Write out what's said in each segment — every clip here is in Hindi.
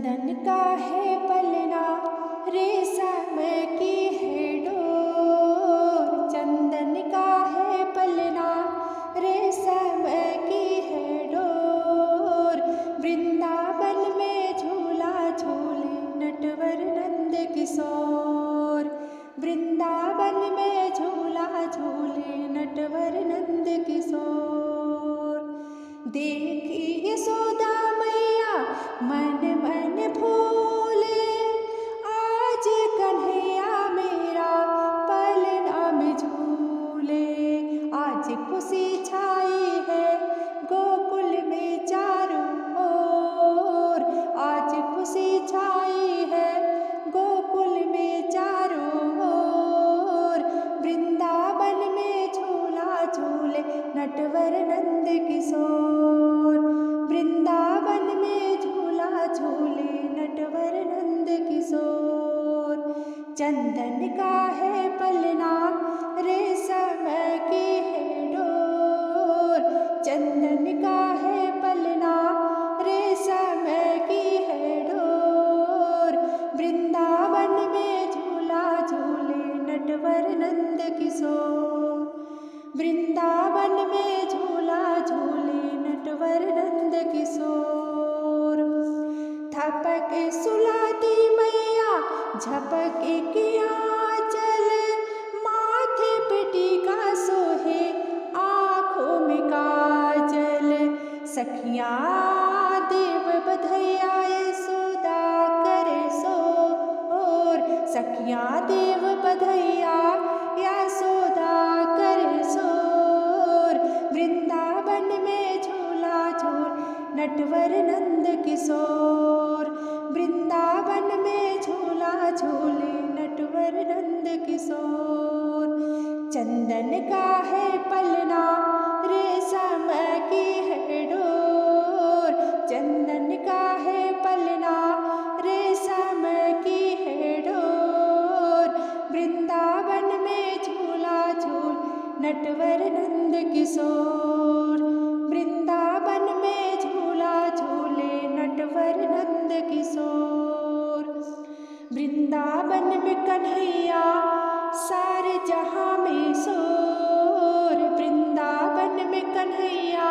चंदन का है पलना, रेशम की है डोर। चंदन का है पलना, रेशम की है डोर। वृंदावन में झूला झूले नटवर नंद किशोर। वृंदावन में झूला झूले नटवर नंद किशोर। देखी यशोदा मैया मन मन भूले, आज कन्हैया मेरा पलना में झूले। आज खुशी छाई है गोकुल में चारों ओर। आज खुशी छाई है गोकुल में चारों ओर। वृंदावन में झूला झूले नटवर नंद किशोर। वृंदावन में झूला झूले नटवर नंद किशोर। चंदन का है पलना, रेशम की है डोर। चंदन का है पलना, रेशम की है डोर। वृंदावन में झूला झूले नटवर नंद किशोर। वृंदावन में झूला झूले नटवर नंद किशोर। थपक सुलाती मैया झपक के आंचल, माथे पे टीका सोहे आँखों में काजल। सखियाँ देव बधैया यशोदा करे सोर। सखियाँ देव बधैया यशोदा करे सोर। वृंदावन में झूला झूल नटवर नंद किशोर। वृंदावन में झूला झूले नटवर नंद किशोर। चंदन का है पलना, रेशम की है डोर। चंदन का है पलना, रेशम की है डोर। वृंदावन में झूला झूल नटवर नंद किशोर। वृंदावन में झूला झूले नटवर नंद किशोर। वृंदावन में कन्हैया सारे जहाँ में शोर। वृंदावन में कन्हैया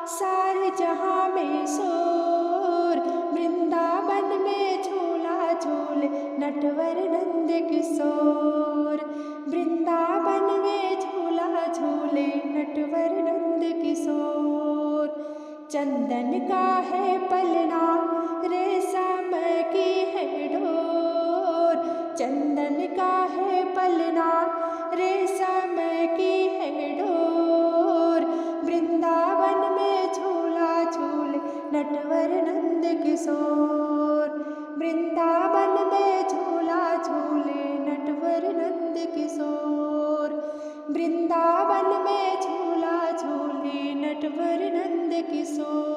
सारे जहाँ में शोर। वृंदावन में झूला झूले नटवर नंद किशोर। वृंदावन में झूला झूले नटवर नंद किशोर। चंदन का है पलना, रेशम की है डोर। चंदन का है पलना, रेशम की है डोर। वृंदावन में झूला झूले नटवर नंद किशोर। वृंदावन में झूला झूले नटवर नंद किशोर। वृंदावन में झूला झूले नटवर नंद किशोर।